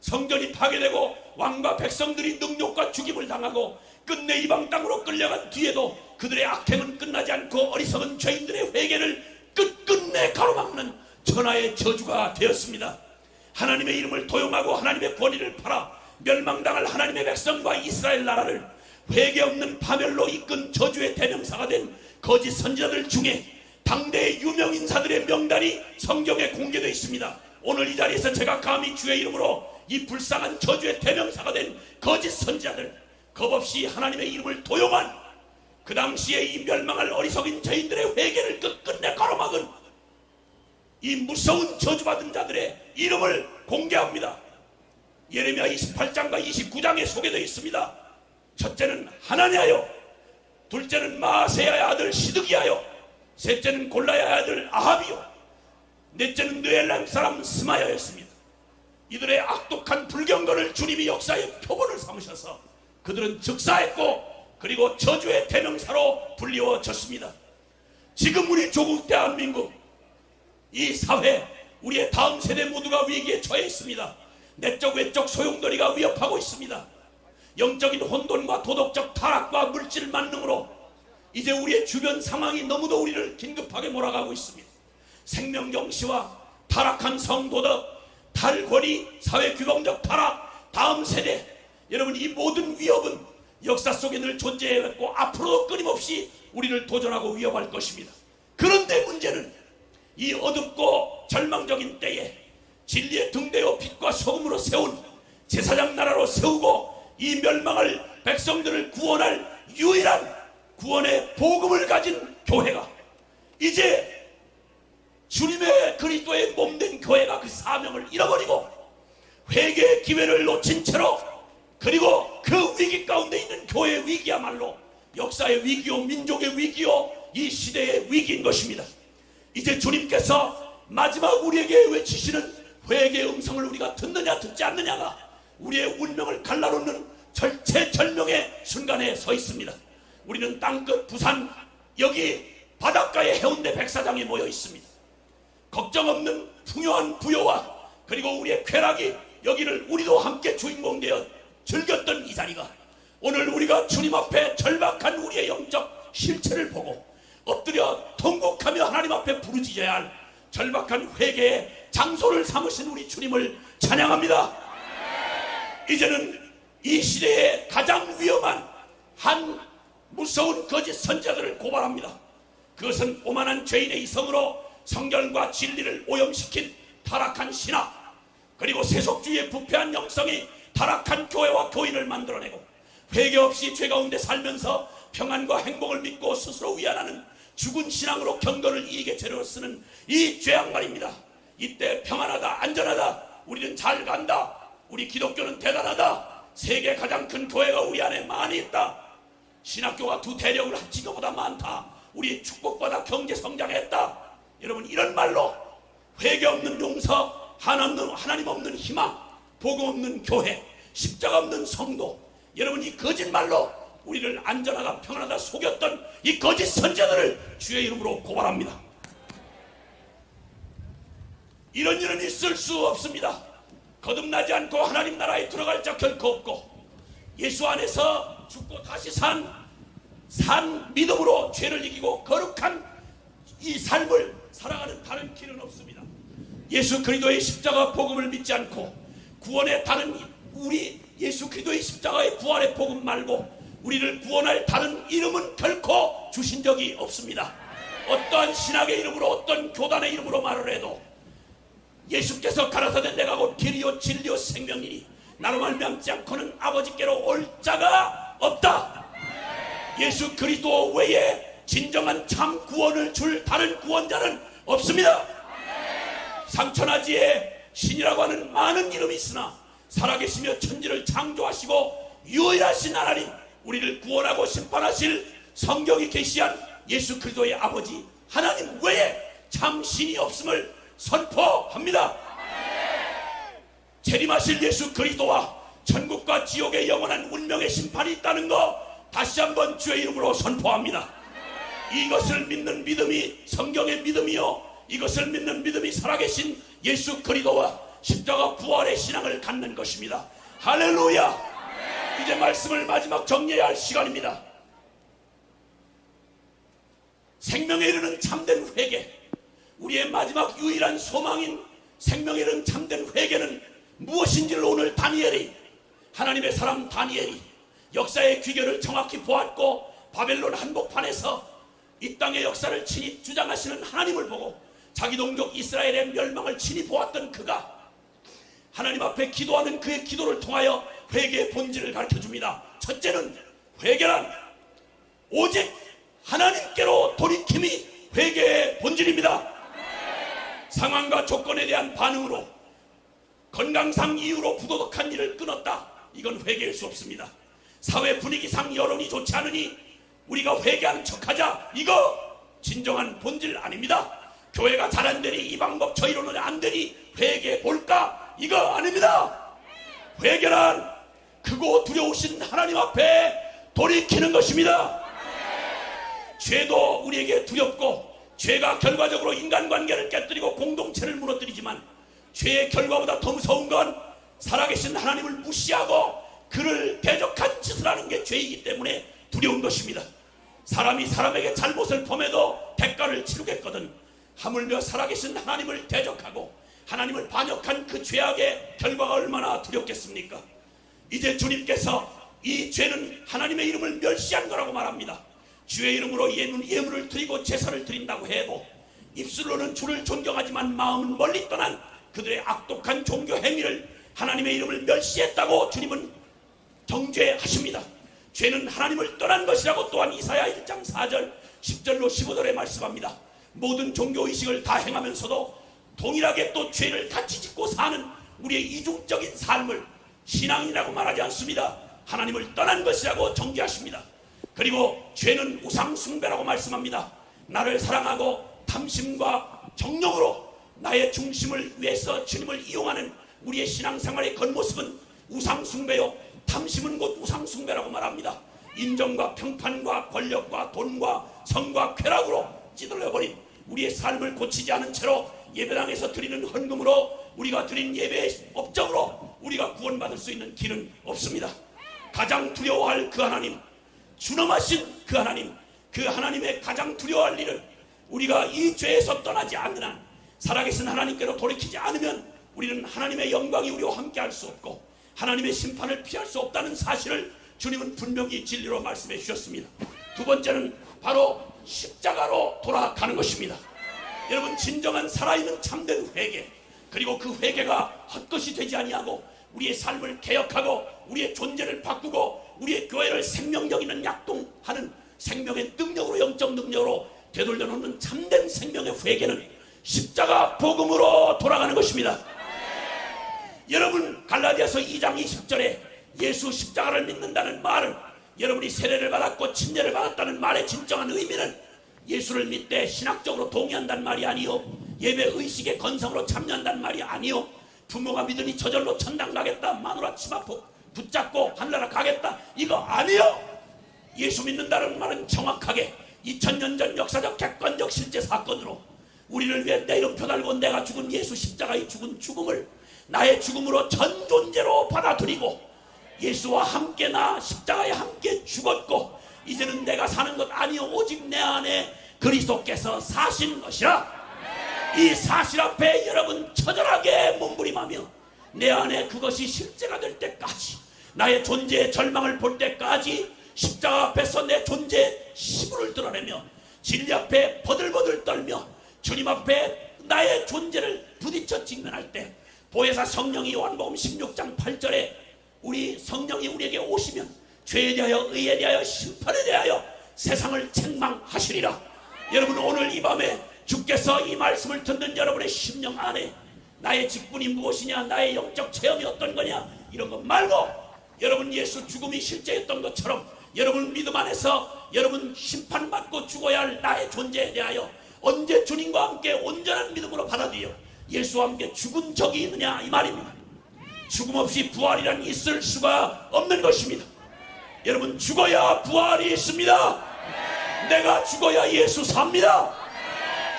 성전이 파괴되고 왕과 백성들이 능욕과 죽임을 당하고 끝내 이방 땅으로 끌려간 뒤에도 그들의 악행은 끝나지 않고 어리석은 죄인들의 회개를 끝끝내 가로막는 천하의 저주가 되었습니다. 하나님의 이름을 도용하고 하나님의 권위를 팔아 멸망당할 하나님의 백성과 이스라엘 나라를 회개 없는 파멸로 이끈 저주의 대명사가 된 거짓 선지자들 중에 당대의 유명 인사들의 명단이 성경에 공개되어 있습니다. 오늘 이 자리에서 제가 감히 주의 이름으로 이 불쌍한 저주의 대명사가 된 거짓 선지자들, 겁없이 하나님의 이름을 도용한 그 당시에 이 멸망할 어리석인 죄인들의 회개를 끝끝내 가로막은 이 무서운 저주받은 자들의 이름을 공개합니다. 예레미야 28장과 29장에 소개되어 있습니다. 첫째는 하나냐요, 둘째는 마아세야의 아들 시드기야요, 셋째는 골라야의 아들 아합이요, 넷째는 느엘람 사람 스마야였습니다. 이들의 악독한 불경건을 주님이 역사의 표본을 삼으셔서 그들은 즉사했고 그리고 저주의 대명사로 불리워졌습니다. 지금 우리 조국 대한민국 이 사회 우리의 다음 세대 모두가 위기에 처해 있습니다. 내적 외적 소용돌이가 위협하고 있습니다. 영적인 혼돈과 도덕적 타락과 물질 만능으로 이제 우리의 주변 상황이 너무도 우리를 긴급하게 몰아가고 있습니다. 생명경시와 타락한 성도덕, 탈권위, 사회규범적 타락, 다음 세대, 여러분 이 모든 위협은 역사 속에 늘 존재해왔고 앞으로도 끊임없이 우리를 도전하고 위협할 것입니다. 그런데 문제는 이 어둡고 절망적인 때에 진리의 등대요 빛과 소금으로 세운 제사장 나라로 세우고 이 멸망할 백성들을 구원할 유일한 구원의 복음을 가진 교회가 이제 주님의 그리스도의 몸된 교회가 그 사명을 잃어버리고 회개의 기회를 놓친 채로 그리고 그 위기 가운데 있는 교회의 위기야말로 역사의 위기요 민족의 위기요 이 시대의 위기인 것입니다. 이제 주님께서 마지막 우리에게 외치시는 회개의 음성을 우리가 듣느냐 듣지 않느냐가 우리의 운명을 갈라놓는 절체절명의 순간에 서 있습니다. 우리는 땅끝 부산 여기 바닷가의 해운대 백사장에 모여 있습니다. 걱정 없는 풍요한 부여와 그리고 우리의 쾌락이 여기를 우리도 함께 주인공 되어 즐겼던 이 자리가 오늘 우리가 주님 앞에 절박한 우리의 영적 실체를 보고 엎드려 통곡하며 하나님 앞에 부르짖어야 할 절박한 회개의 장소를 삼으신 우리 주님을 찬양합니다. 이제는 이 시대의 가장 위험한 한 무서운 거짓 선지자들을 고발합니다. 그것은 오만한 죄인의 이성으로 성경과 진리를 오염시킨 타락한 신학 그리고 세속주의의 부패한 영성이 타락한 교회와 교인을 만들어내고 회개 없이 죄 가운데 살면서 평안과 행복을 믿고 스스로 위안하는 죽은 신앙으로 경건을 이익의 재료로 쓰는 이 죄악말입니다. 이때 평안하다 안전하다 우리는 잘 간다 우리 기독교는 대단하다 세계 가장 큰 교회가 우리 안에 많이 있다 신학교가 두 대력을 합친 것보다 많다 우리 축복받아 경제 성장했다 여러분 이런 말로 회개 없는 용서 하나님 없는 희망 복음 없는 교회 십자가 없는 성도 여러분 이 거짓말로 우리를 안전하다 평안하다 속였던 이 거짓 선지자들을 주의 이름으로 고발합니다. 이런 일은 있을 수 없습니다. 거듭나지 않고 하나님 나라에 들어갈 자 결코 없고 예수 안에서 죽고 다시 산 믿음으로 죄를 이기고 거룩한 이 삶을 살아가는 다른 길은 없습니다. 예수 그리스도의 십자가 복음을 믿지 않고 구원의 다른 우리 예수 그리스도의 십자가의 부활의 복음 말고 우리를 구원할 다른 이름은 결코 주신 적이 없습니다. 어떠한 신학의 이름으로 어떤 교단의 이름으로 말을 해도 예수께서 가라사대 내가 곧 길이요 진리요 생명이니 나로 말미암지 않고는 아버지께로 올 자가 없다. 예수 그리스도 외에 진정한 참 구원을 줄 다른 구원자는 없습니다. 상천하지에 신이라고 하는 많은 이름이 있으나 살아계시며 천지를 창조하시고 유일하신 하나님 우리를 구원하고 심판하실 성경이 계시한 예수 그리스도의 아버지 하나님 외에 참 신이 없음을 선포합니다. 재림하실 예수 그리스도와 천국과 지옥의 영원한 운명의 심판이 있다는 거 다시 한번 주의 이름으로 선포합니다. 이것을 믿는 믿음이 성경의 믿음이요 이것을 믿는 믿음이 살아계신 예수 그리스도와 십자가 부활의 신앙을 갖는 것입니다. 할렐루야. 이제 말씀을 마지막 정리해야 할 시간입니다. 생명에 이르는 참된 회개 우리의 마지막 유일한 소망인 생명에 이르는 참된 회개는 무엇인지를 오늘 다니엘이 하나님의 사람 다니엘이 역사의 귀결을 정확히 보았고 바벨론 한복판에서 이 땅의 역사를 친히 주장하시는 하나님을 보고 자기 동족 이스라엘의 멸망을 친히 보았던 그가 하나님 앞에 기도하는 그의 기도를 통하여 회개의 본질을 가르쳐줍니다. 첫째는 회개란 오직 하나님께로 돌이킴이 회개의 본질입니다. 상황과 조건에 대한 반응으로 건강상 이유로 부도덕한 일을 끊었다. 이건 회개할 수 없습니다. 사회 분위기상 여론이 좋지 않으니 우리가 회개하는 척하자. 이거 진정한 본질 아닙니다. 교회가 잘 안 되니 이 방법 저 이론은 안 되니 회개해 볼까? 이거 아닙니다. 회개란 크고 두려우신 하나님 앞에 돌이키는 것입니다. 죄도 우리에게 두렵고 죄가 결과적으로 인간관계를 깨뜨리고 공동체를 무너뜨리지만 죄의 결과보다 더 무서운 건 살아계신 하나님을 무시하고 그를 대적한 짓을 하는 게 죄이기 때문에 두려운 것입니다. 사람이 사람에게 잘못을 범해도 대가를 치르겠거든 하물며 살아계신 하나님을 대적하고 하나님을 반역한 그 죄악의 결과가 얼마나 두렵겠습니까? 이제 주님께서 이 죄는 하나님의 이름을 멸시한 거라고 말합니다. 주의 이름으로 예물을 드리고 제사를 드린다고 해도 입술로는 주를 존경하지만 마음은 멀리 떠난 그들의 악독한 종교 행위를 하나님의 이름을 멸시했다고 주님은 정죄하십니다. 죄는 하나님을 떠난 것이라고 또한 이사야 1장 4절 10절로 15절에 말씀합니다. 모든 종교의식을 다 행하면서도 동일하게 또 죄를 같이 짓고 사는 우리의 이중적인 삶을 신앙이라고 말하지 않습니다. 하나님을 떠난 것이라고 정죄하십니다. 그리고 죄는 우상숭배라고 말씀합니다. 나를 사랑하고 탐심과 정욕으로 나의 중심을 위해서 주님을 이용하는 우리의 신앙생활의 겉모습은 우상숭배요, 탐심은 곧 우상숭배라고 말합니다. 인정과 평판과 권력과 돈과 성과 쾌락으로 찌들려버린 우리의 삶을 고치지 않은 채로 예배당에서 드리는 헌금으로 우리가 드린 예배의 업적으로 우리가 구원받을 수 있는 길은 없습니다. 가장 두려워할 그 하나님, 준엄하신 그 하나님, 그 하나님의 가장 두려워할 일을 우리가 이 죄에서 떠나지 않는 한, 살아계신 하나님께로 돌이키지 않으면 우리는 하나님의 영광이 우리와 함께 할 수 없고 하나님의 심판을 피할 수 없다는 사실을 주님은 분명히 진리로 말씀해 주셨습니다. 두 번째는 바로 십자가로 돌아가는 것입니다. 여러분, 진정한 살아있는 참된 회개, 그리고 그 회개가 헛것이 되지 아니하고 우리의 삶을 개혁하고 우리의 존재를 바꾸고 우리의 교회를 생명력 있는 약동하는 생명의 능력으로, 영적 능력으로 되돌려놓는 참된 생명의 회개는 십자가 복음으로 돌아가는 것입니다. 여러분, 갈라디아서 2장 20절에 예수 십자가를 믿는다는 말은 여러분이 세례를 받았고 침례를 받았다는 말의 진정한 의미는 예수를 믿되 신학적으로 동의한다는 말이 아니요, 예배 의식의 건성으로 참여한다는 말이 아니요, 부모가 믿으니 저절로 천당 가겠다, 마누라 치마 붙잡고 하늘나라 가겠다, 이거 아니요. 예수 믿는다는 말은 정확하게 2000년 전 역사적 객관적 실제 사건으로 우리를 위해 내 이름표 달고 내가 죽은 예수 십자가의 죽은 죽음을 나의 죽음으로 전 존재로 받아들이고 예수와 함께 나 십자가에 함께 죽었고 이제는 내가 사는 것 아니요 오직 내 안에 그리스도께서 사신 것이라. 이 사실 앞에 여러분 처절하게 몸부림하며 내 안에 그것이 실제가 될 때까지, 나의 존재의 절망을 볼 때까지 십자가 앞에서 내 존재의 시부를 드러내며 진리 앞에 버들버들 떨며 주님 앞에 나의 존재를 부딪혀 직면할 때 보혜사 성령이 요한복음 16장 8절에 우리 성령이 우리에게 오시면 죄에 대하여 의에 대하여 심판에 대하여 세상을 책망하시리라. 여러분, 오늘 이 밤에 주께서 이 말씀을 듣는 여러분의 심령 안에 나의 직분이 무엇이냐, 나의 영적 체험이 어떤 거냐, 이런 것 말고 여러분 예수 죽음이 실제였던 것처럼 여러분 믿음 안에서 여러분 심판받고 죽어야 할 나의 존재에 대하여 언제 주님과 함께 온전한 믿음으로 받아들여 예수와 함께 죽은 적이 있느냐, 이 말입니다. 죽음 없이 부활이란 있을 수가 없는 것입니다. 여러분, 죽어야 부활이 있습니다. 내가 죽어야 예수 삽니다.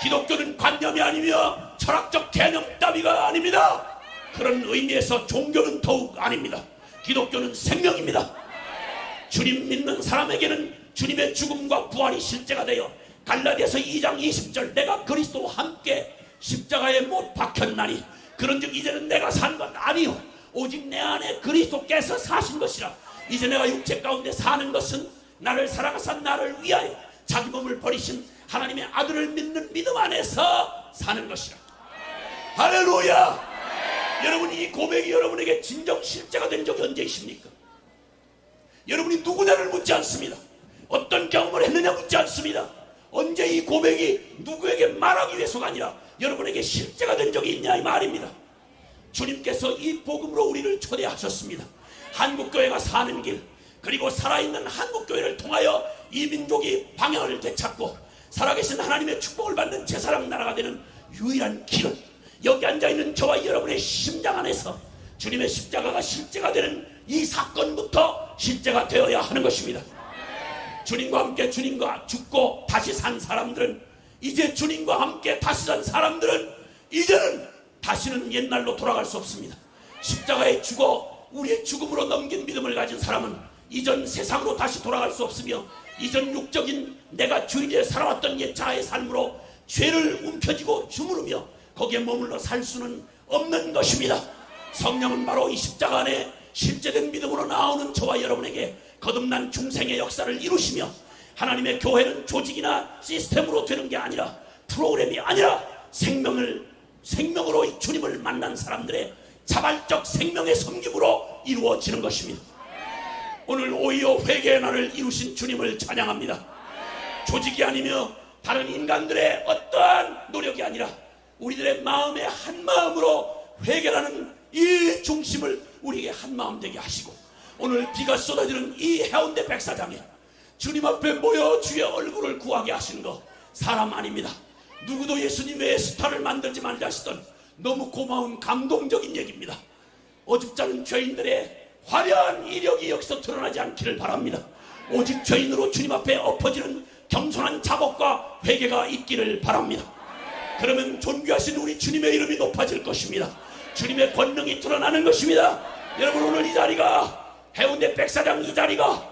기독교는 관념이 아니며 철학적 개념 따위가 아닙니다. 그런 의미에서 종교는 더욱 아닙니다. 기독교는 생명입니다. 주님 믿는 사람에게는 주님의 죽음과 부활이 실제가 되어 갈라디아서 2장 20절 내가 그리스도와 함께 십자가에 못 박혔나니 그런즉 이제는 내가 산 것 아니요 오직 내 안에 그리스도께서 사신 것이라. 이제 내가 육체 가운데 사는 것은 나를 사랑하사 나를 위하여 자기 몸을 버리신 하나님의 아들을 믿는 믿음 안에서 사는 것이라. 할렐루야. 여러분, 이 고백이 여러분에게 진정 실제가 된 적이 언제 있습니까? 여러분이 누구냐를 묻지 않습니다. 어떤 경험을 했느냐 묻지 않습니다. 언제 이 고백이 누구에게 말하기 위해서가 아니라 여러분에게 실제가 된 적이 있냐, 이 말입니다. 주님께서 이 복음으로 우리를 초대하셨습니다. 한국교회가 사는 길, 그리고 살아있는 한국교회를 통하여 이 민족이 방향을 되찾고 살아계신 하나님의 축복을 받는 제사장 나라가 되는 유일한 길은 여기 앉아있는 저와 여러분의 심장 안에서 주님의 십자가가 실제가 되는 이 사건부터 실제가 되어야 하는 것입니다. 주님과 함께 주님과 죽고 다시 산 사람들은 이제 주님과 함께 다시 산 사람들은 이제는 다시는 옛날로 돌아갈 수 없습니다. 십자가에 죽어 우리의 죽음으로 넘긴 믿음을 가진 사람은 이전 세상으로 다시 돌아갈 수 없으며 이전 육적인 내가 주일에 살아왔던 옛 자아의 삶으로 죄를 움켜쥐고 주무르며 거기에 머물러 살 수는 없는 것입니다. 성령은 바로 이 십자가 안에 실제된 믿음으로 나오는 저와 여러분에게 거듭난 중생의 역사를 이루시며 하나님의 교회는 조직이나 시스템으로 되는 게 아니라 프로그램이 아니라 생명으로 주님을 만난 사람들의 자발적 생명의 섬김으로 이루어지는 것입니다. 오늘 오히려 회개의 날을 이루신 주님을 찬양합니다. 조직이 아니며 다른 인간들의 어떠한 노력이 아니라 우리들의 마음의 한 마음으로 회개라는 이 중심을 우리에게 한 마음 되게 하시고 오늘 비가 쏟아지는 이 해운대 백사장에 주님 앞에 모여 주의 얼굴을 구하게 하시는 거 사람 아닙니다. 누구도 예수님 외에 스타를 만들지 말자 하시던 너무 고마운 감동적인 얘기입니다. 오죽지 않은 죄인들의 화려한 이력이 여기서 드러나지 않기를 바랍니다. 오직 죄인으로 주님 앞에 엎어지는 겸손한 작업과 회개가 있기를 바랍니다. 그러면 존귀하신 우리 주님의 이름이 높아질 것입니다. 주님의 권능이 드러나는 것입니다. 여러분 오늘 이 자리가 해운대 백사장 이 자리가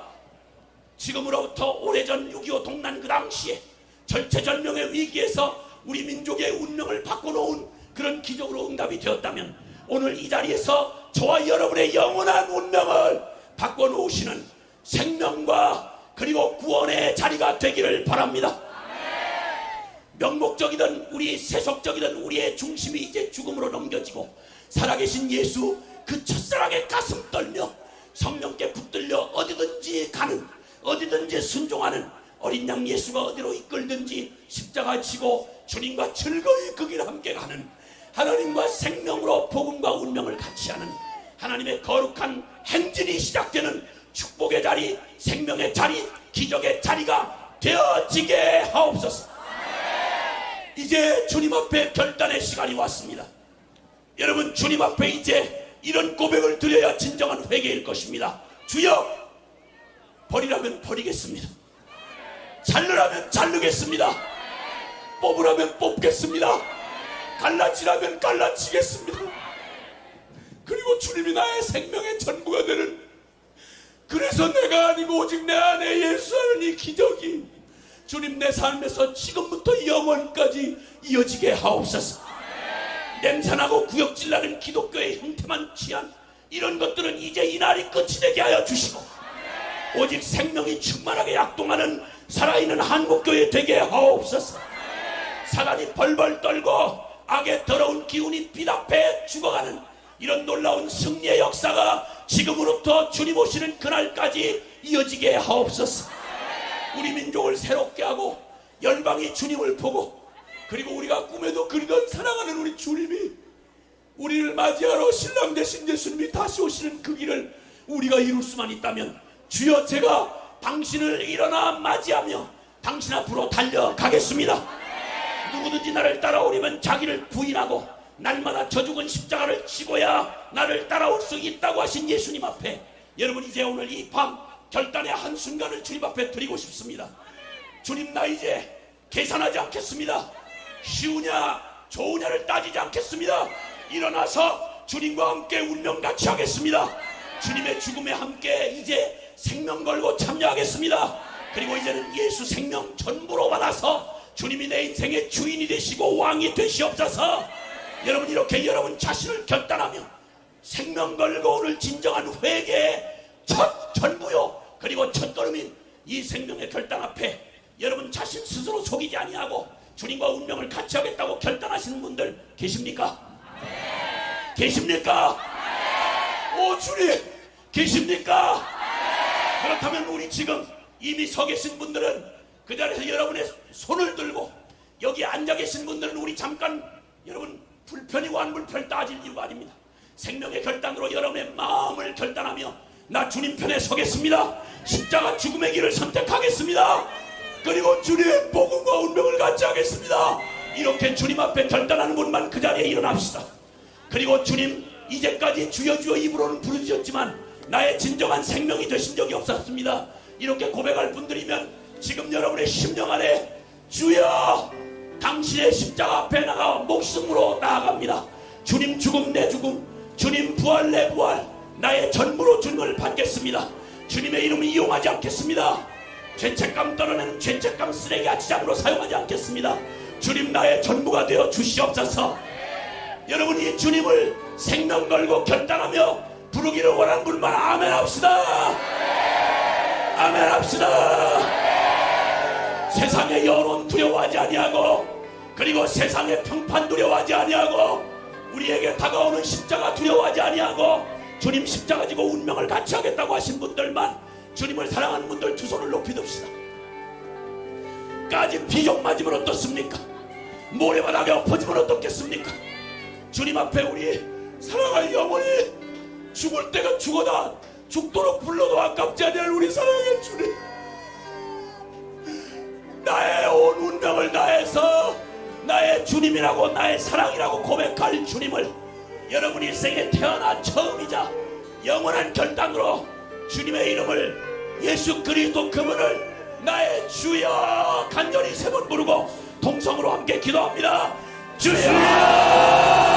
지금으로부터 오래전 6.25 동란 그 당시에 절체절명의 위기에서 우리 민족의 운명을 바꿔놓은 그런 기적으로 응답이 되었다면 오늘 이 자리에서 저와 여러분의 영원한 운명을 바꿔놓으시는 생명과 그리고 구원의 자리가 되기를 바랍니다. 명목적이든 우리 세속적이든 우리의 중심이 이제 죽음으로 넘겨지고 살아계신 예수 그 첫사랑의 가슴 떨며 성령께 붙들려 어디든지 가는 어디든지 순종하는 어린 양 예수가 어디로 이끌든지 십자가 지고 주님과 즐거이 그 길 함께 가는 하나님과 생명으로 복음과 운명을 같이 하는 하나님의 거룩한 행진이 시작되는 축복의 자리, 생명의 자리, 기적의 자리가 되어지게 하옵소서. 이제 주님 앞에 결단의 시간이 왔습니다. 여러분 주님 앞에 이제 이런 고백을 드려야 진정한 회개일 것입니다. 주여 버리라면 버리겠습니다. 자르라면 자르겠습니다. 뽑으라면 뽑겠습니다. 갈라치라면 갈라치겠습니다. 그리고 주님이 나의 생명의 전부가 되는 그래서 내가 아니고 오직 내 안에 예수하는 이 기적이 주님 내 삶에서 지금부터 영원까지 이어지게 하옵소서. 냄새나고 구역질나는 기독교의 형태만 취한 이런 것들은 이제 이날이 끝이 되게 하여 주시고 오직 생명이 충만하게 약동하는 살아있는 한국교회 되게 하옵소서. 사단이 벌벌 떨고 악의 더러운 기운이 비답해 죽어가는 이런 놀라운 승리의 역사가 지금으로부터 주님 오시는 그날까지 이어지게 하옵소서. 우리 민족을 새롭게 하고 열방이 주님을 보고 그리고 우리가 꿈에도 그리던 사랑하는 우리 주님이 우리를 맞이하러 신랑 되신 예수님이 다시 오시는 그 길을 우리가 이룰 수만 있다면 주여 제가 당신을 일어나 맞이하며 당신 앞으로 달려가겠습니다. 누구든지 나를 따라오려면 자기를 부인하고 날마다 저 죽은 십자가를 지고야 나를 따라올 수 있다고 하신 예수님 앞에 여러분 이제 오늘 이 밤 결단의 한순간을 주님 앞에 드리고 싶습니다. 주님 나 이제 계산하지 않겠습니다. 쉬우냐 좋으냐를 따지지 않겠습니다. 일어나서 주님과 함께 운명같이 하겠습니다. 주님의 죽음에 함께 이제 생명 걸고 참여하겠습니다. 그리고 이제는 예수 생명 전부로 받아서 주님이 내 인생의 주인이 되시고 왕이 되시옵소서. 여러분 이렇게 여러분 자신을 결단하며 생명 걸고 오늘 진정한 회개의 첫 전부요 그리고 첫걸음인 이 생명의 결단 앞에 여러분 자신 스스로 속이지 아니하고 주님과 운명을 같이 하겠다고 결단하시는 분들 계십니까? 계십니까? 오 주님 계십니까? 그렇다면 우리 지금 이미 서 계신 분들은 그 자리에서 여러분의 손을 들고 여기 앉아 계신 분들은 우리 잠깐 여러분 불편이고 안 불편 따질 이유가 아닙니다. 생명의 결단으로 여러분의 마음을 결단하며 나 주님 편에 서겠습니다. 십자가 죽음의 길을 선택하겠습니다. 그리고 주님의 복음과 운명을 같이 하겠습니다. 이렇게 주님 앞에 결단하는 분만 그 자리에 일어납시다. 그리고 주님 이제까지 주여 주여 입으로는 부르짖었지만 나의 진정한 생명이 되신 적이 없었습니다. 이렇게 고백할 분들이면 지금 여러분의 심령 안에 주여 당신의 십자가 앞에 나가 목숨으로 나아갑니다. 주님 죽음 내 죽음, 주님 부활 내 부활, 나의 전부로 주님을 받겠습니다. 주님의 이름을 이용하지 않겠습니다. 죄책감 떨어내는 죄책감 쓰레기 아치장으로 사용하지 않겠습니다. 주님 나의 전부가 되어 주시옵소서. 여러분이 주님을 생명 걸고 결단하며 부르기를 원하는 분만 아멘 합시다. 아멘 합시다. 세상의 여론 두려워하지 아니하고, 그리고 세상의 평판 두려워하지 아니하고, 우리에게 다가오는 십자가 두려워하지 아니하고, 주님 십자가 지고 운명을 같이 하겠다고 하신 분들만, 주님을 사랑하는 분들 두 손을 높이 듭시다. 까지 비종 맞으면 어떻습니까? 모래바닥에 엎어지면 어떻겠습니까? 주님 앞에 우리 사랑할 영혼이 죽을 때가 죽어다 죽도록 불러도 아깝지 않을 우리 사랑의 주님, 나의 온 운명을 다해서 나의 주님이라고 나의 사랑이라고 고백할 주님을 여러분 일생에 태어난 처음이자 영원한 결단으로 주님의 이름을, 예수 그리스도 그분을 나의 주여 간절히 세 번 부르고 동성으로 함께 기도합니다. 주여